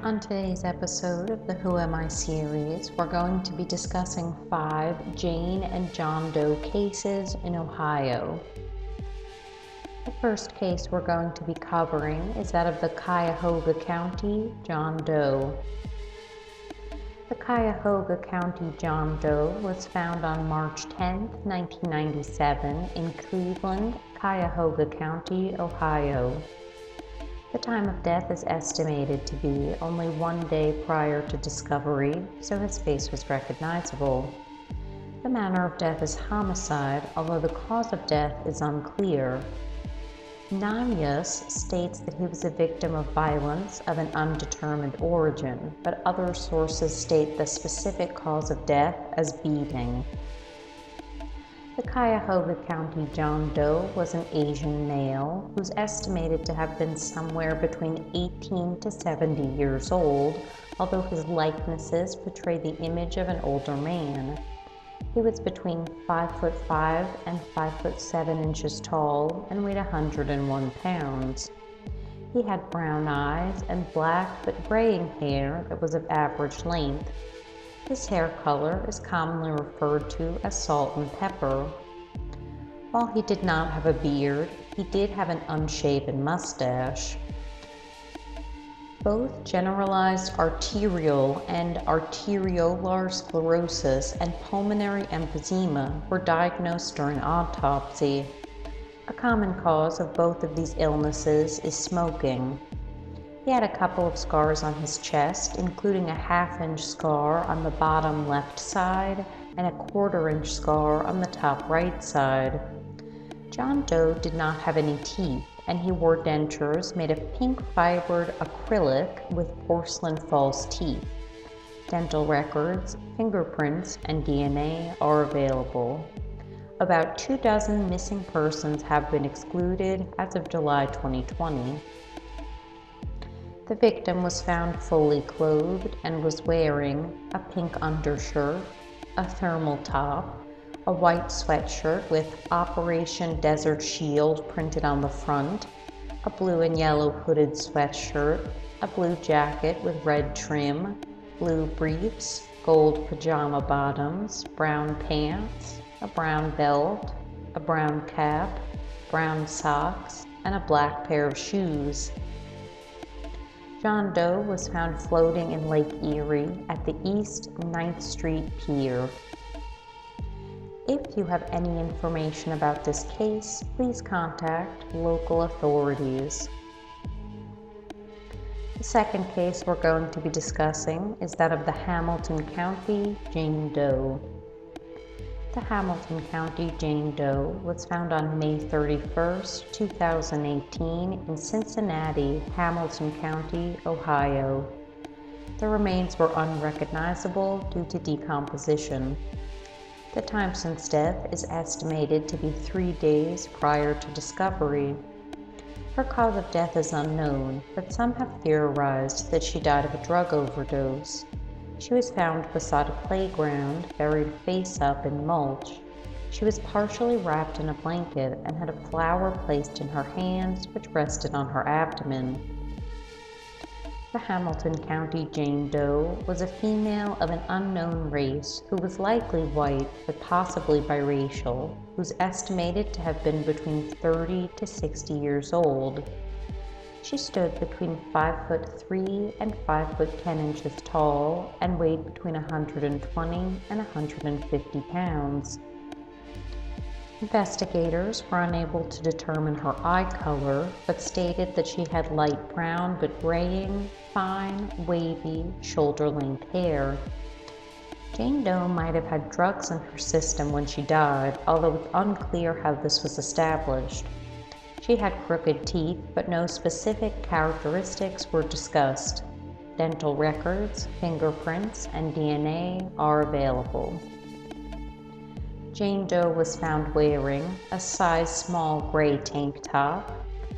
On today's episode of the Who Am I series, we're going to be discussing 5 Jane and John Doe cases in Ohio. The first case we're going to be covering is that of the Cuyahoga County John Doe. The Cuyahoga County John Doe was found on March 10, 1997 in Cleveland, Cuyahoga County, Ohio. The time of death is estimated to be only 1 day prior to discovery, so his face was recognizable. The manner of death is homicide, although the cause of death is unclear. Namias states that he was a victim of violence of an undetermined origin, but other sources state the specific cause of death as beating. The Cuyahoga County John Doe was an Asian male who's estimated to have been somewhere between 18 to 70 years old, although his likenesses portray the image of an older man. He was between 5'5" and 5'7" tall and weighed 101 pounds. He had brown eyes and black but graying hair that was of average length. His hair color is commonly referred to as salt and pepper. While he did not have a beard, he did have an unshaven mustache. Both generalized arterial and arteriolar sclerosis and pulmonary emphysema were diagnosed during autopsy. A common cause of both of these illnesses is smoking. He had a couple of scars on his chest, including a half-inch scar on the bottom left side and a quarter-inch scar on the top right side. John Doe did not have any teeth, and he wore dentures made of pink fibered acrylic with porcelain false teeth. Dental records, fingerprints, and DNA are available. About 24 missing persons have been excluded as of July 2020. The victim was found fully clothed and was wearing a pink undershirt, a thermal top, a white sweatshirt with Operation Desert Shield printed on the front, a blue and yellow hooded sweatshirt, a blue jacket with red trim, blue briefs, gold pajama bottoms, brown pants, a brown belt, a brown cap, brown socks, and a black pair of shoes. John Doe was found floating in Lake Erie at the East 9th Street Pier. If you have any information about this case, please contact local authorities. The second case we're going to be discussing is that of the Hamilton County Jane Doe. The Hamilton County Jane Doe was found on May 31, 2018 in Cincinnati, Hamilton County, Ohio. The remains were unrecognizable due to decomposition. The time since death is estimated to be 3 days prior to discovery. Her cause of death is unknown, but some have theorized that she died of a drug overdose. She was found beside a playground, buried face up in mulch. She was partially wrapped in a blanket and had a flower placed in her hands, which rested on her abdomen. The Hamilton County Jane Doe was a female of an unknown race who was likely white but possibly biracial, who's estimated to have been between 30 to 60 years old. She stood between 5'3" and 5'10" tall and weighed between 120 and 150 pounds. Investigators were unable to determine her eye color, but stated that she had light brown but graying, fine, wavy, shoulder-length hair. Jane Doe might have had drugs in her system when she died, although it's unclear how this was established. She had crooked teeth, but no specific characteristics were discussed. Dental records, fingerprints, and DNA are available. Jane Doe was found wearing a size small gray tank top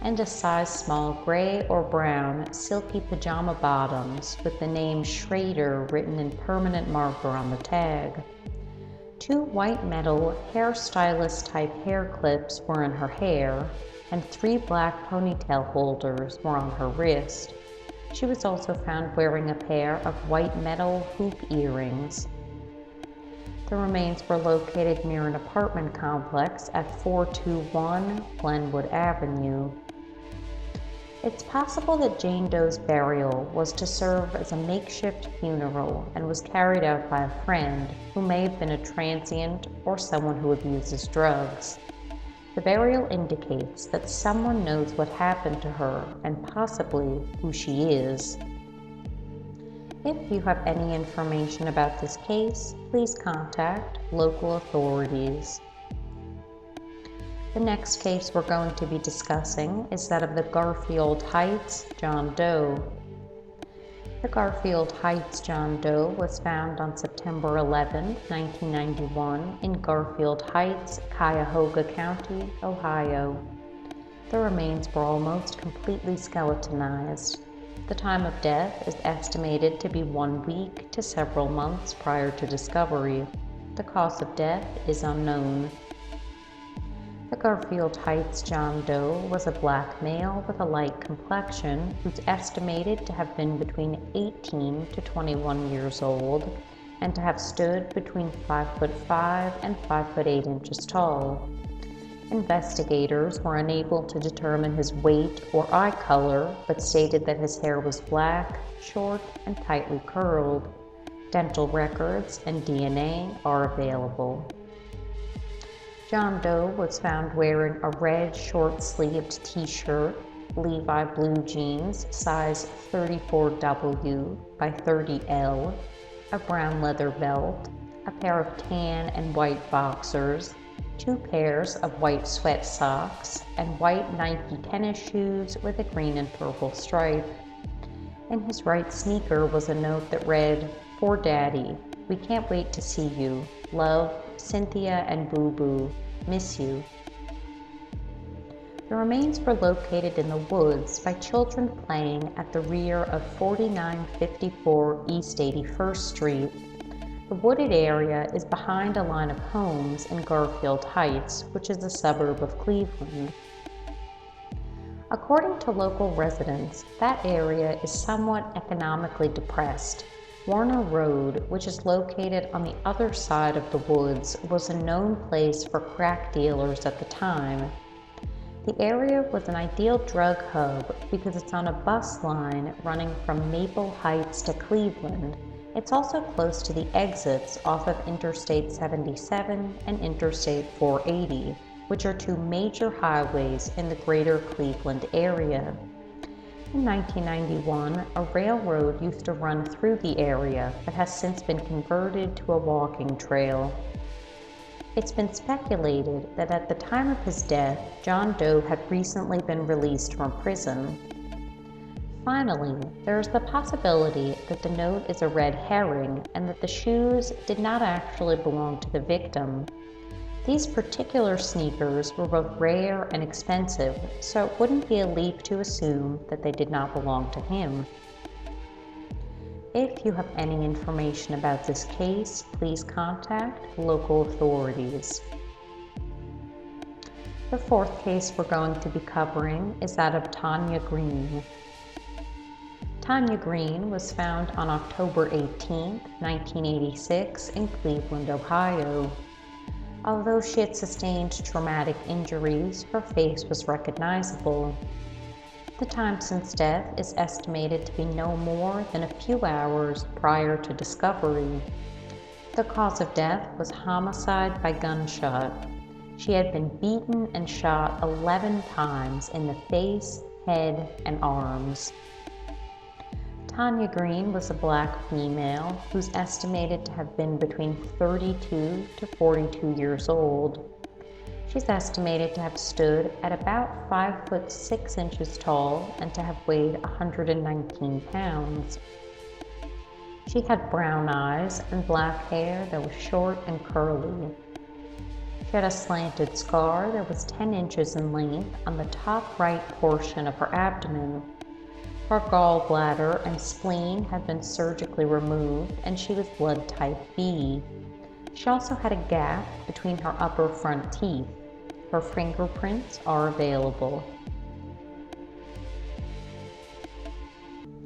and a size small gray or brown silky pajama bottoms with the name Schrader written in permanent marker on the tag. 2 white metal hairstylist type hair clips were in her hair, and 3 black ponytail holders were on her wrist. She was also found wearing a pair of white metal hoop earrings. The remains were located near an apartment complex at 421 Glenwood Avenue. It's possible that Jane Doe's burial was to serve as a makeshift funeral and was carried out by a friend who may have been a transient or someone who abuses drugs. The burial indicates that someone knows what happened to her and possibly who she is. If you have any information about this case, please contact local authorities. The next case we're going to be discussing is that of the Garfield Heights John Doe. The Garfield Heights John Doe was found on September 11, 1991 in Garfield Heights, Cuyahoga County, Ohio. The remains were almost completely skeletonized. The time of death is estimated to be 1 week to several months prior to discovery. The cause of death is unknown. The Garfield Heights John Doe was a black male with a light complexion who's estimated to have been between 18 to 21 years old and to have stood between 5'5" and 5'8" tall. Investigators were unable to determine his weight or eye color, but stated that his hair was black, short, and tightly curled. Dental records and DNA are available. John Doe was found wearing a red short-sleeved t-shirt, Levi blue jeans, size 34W by 30L, a brown leather belt, a pair of tan and white boxers, 2 pairs of white sweat socks, and white Nike tennis shoes with a green and purple stripe. In his right sneaker was a note that read, "For Daddy, we can't wait to see you. Love, Cynthia and Boo Boo. Miss you." The remains were located in the woods by children playing at the rear of 4954 East 81st Street. The wooded area is behind a line of homes in Garfield Heights, which is a suburb of Cleveland. According to local residents, that area is somewhat economically depressed. Warner Road, which is located on the other side of the woods, was a known place for crack dealers at the time. The area was an ideal drug hub because it's on a bus line running from Maple Heights to Cleveland. It's also close to the exits off of Interstate 77 and Interstate 480, which are 2 major highways in the greater Cleveland area. In 1991, a railroad used to run through the area but has since been converted to a walking trail. It's been speculated that at the time of his death, John Doe had recently been released from prison. Finally, there is the possibility that the note is a red herring and that the shoes did not actually belong to the victim. These particular sneakers were both rare and expensive, so it wouldn't be a leap to assume that they did not belong to him. If you have any information about this case, please contact local authorities. The 4th case we're going to be covering is that of Tanya Green. Tanya Green was found on October 18, 1986 in Cleveland, Ohio. Although she had sustained traumatic injuries, her face was recognizable. The time since death is estimated to be no more than a few hours prior to discovery. The cause of death was homicide by gunshot. She had been beaten and shot 11 times in the face, head, and arms. Tanya Green was a black female who's estimated to have been between 32 to 42 years old. She's estimated to have stood at about 5'6" tall and to have weighed 119 pounds. She had brown eyes and black hair that was short and curly. She had a slanted scar that was 10 inches in length on the top right portion of her abdomen. Her gallbladder and spleen had been surgically removed, and she was blood type B. She also had a gap between her upper front teeth. Her fingerprints are available.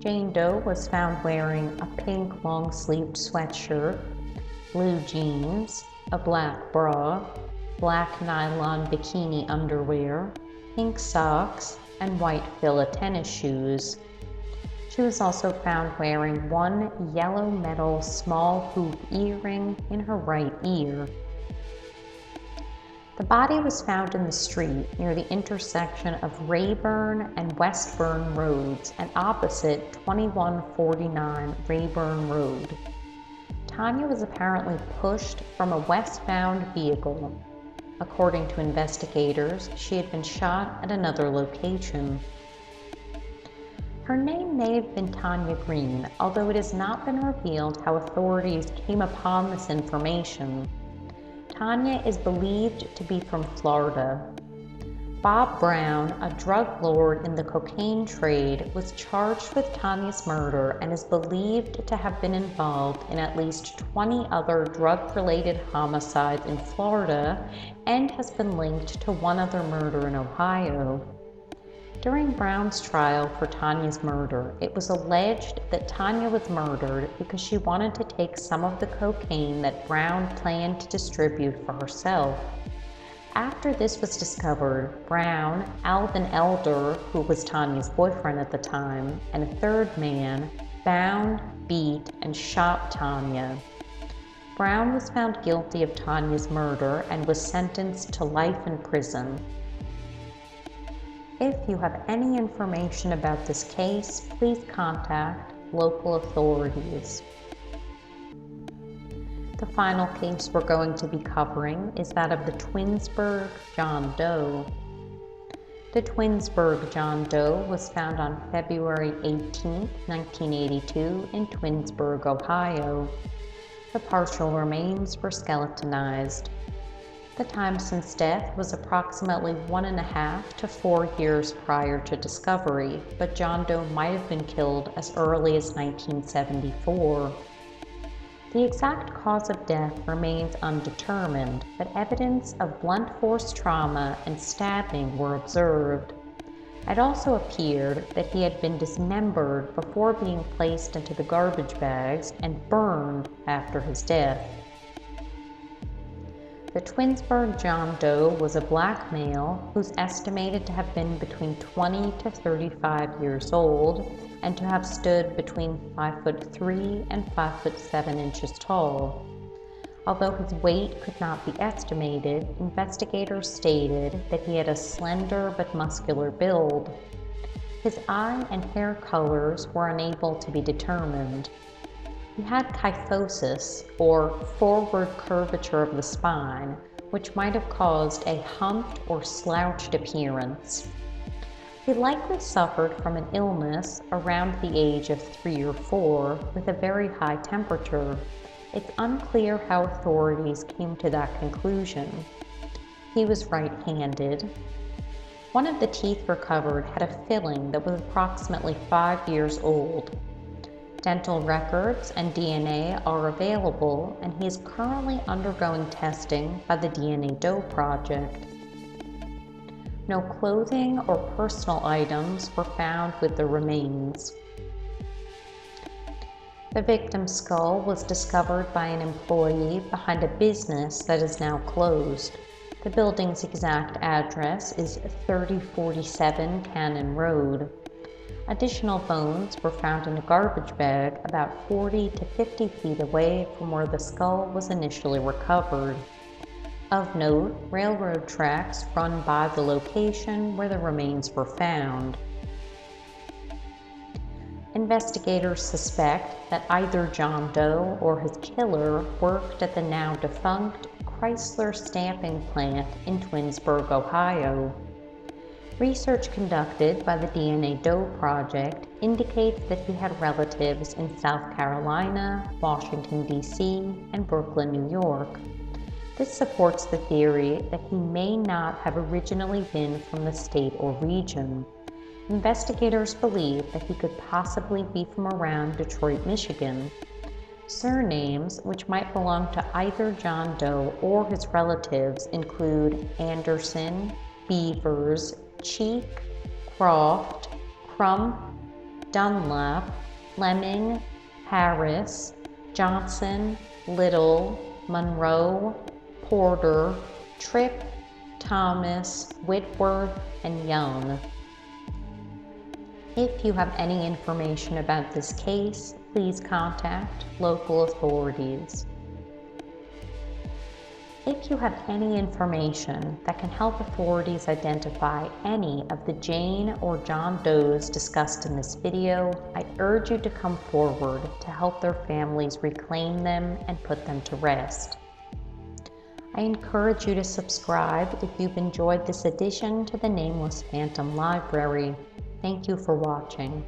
Jane Doe was found wearing a pink long-sleeved sweatshirt, blue jeans, a black bra, black nylon bikini underwear, pink socks, and white Fila tennis shoes. She was also found wearing one yellow metal small hoop earring in her right ear. The body was found in the street near the intersection of Rayburn and Westburn Roads and opposite 2149 Rayburn Road. Tanya was apparently pushed from a westbound vehicle. According to investigators, she had been shot at another location. Her name may have been Tanya Green, although it has not been revealed how authorities came upon this information. Tanya is believed to be from Florida. Bob Brown, a drug lord in the cocaine trade, was charged with Tanya's murder and is believed to have been involved in at least 20 other drug-related homicides in Florida and has been linked to one other murder in Ohio. During Brown's trial for Tanya's murder, it was alleged that Tanya was murdered because she wanted to take some of the cocaine that Brown planned to distribute for herself. After this was discovered, Brown, Alvin Elder, who was Tanya's boyfriend at the time, and a third man, bound, beat, and shot Tanya. Brown was found guilty of Tanya's murder and was sentenced to life in prison. If you have any information about this case, please contact local authorities. The final case we're going to be covering is that of the Twinsburg John Doe. The Twinsburg John Doe was found on February 18, 1982 in Twinsburg, Ohio. The partial remains were skeletonized. The time since death was approximately 1.5 to 4 years prior to discovery, but John Doe might have been killed as early as 1974. The exact cause of death remains undetermined, but evidence of blunt force trauma and stabbing were observed. It also appeared that he had been dismembered before being placed into the garbage bags and burned after his death. The Twinsburg John Doe was a black male who's estimated to have been between 20 to 35 years old and to have stood between 5'3" and 5'7" tall. Although his weight could not be estimated, investigators stated that he had a slender but muscular build. His eye and hair colors were unable to be determined. He had kyphosis, or forward curvature of the spine, which might have caused a humped or slouched appearance. He likely suffered from an illness around the age of 3 or 4 with a very high temperature. It's unclear how authorities came to that conclusion. He was right-handed. One of the teeth recovered had a filling that was approximately 5 years old. Dental records and DNA are available, and he is currently undergoing testing by the DNA Doe Project. No clothing or personal items were found with the remains. The victim's skull was discovered by an employee behind a business that is now closed. The building's exact address is 3047 Cannon Road. Additional bones were found in a garbage bag about 40 to 50 feet away from where the skull was initially recovered. Of note, railroad tracks run by the location where the remains were found. Investigators suspect that either John Doe or his killer worked at the now defunct Chrysler stamping plant in Twinsburg, Ohio. Research conducted by the DNA Doe Project indicates that he had relatives in South Carolina, Washington, D.C., and Brooklyn, New York. This supports the theory that he may not have originally been from the state or region. Investigators believe that he could possibly be from around Detroit, Michigan. Surnames which might belong to either John Doe or his relatives include Anderson, Beavers, Cheek, Croft, Crump, Dunlap, Fleming, Harris, Johnson, Little, Monroe, Porter, Tripp, Thomas, Whitworth, and Young. If you have any information about this case, please contact local authorities. If you have any information that can help authorities identify any of the Jane or John Does discussed in this video, I urge you to come forward to help their families reclaim them and put them to rest. I encourage you to subscribe if you've enjoyed this addition to the Nameless Phantom Library. Thank you for watching.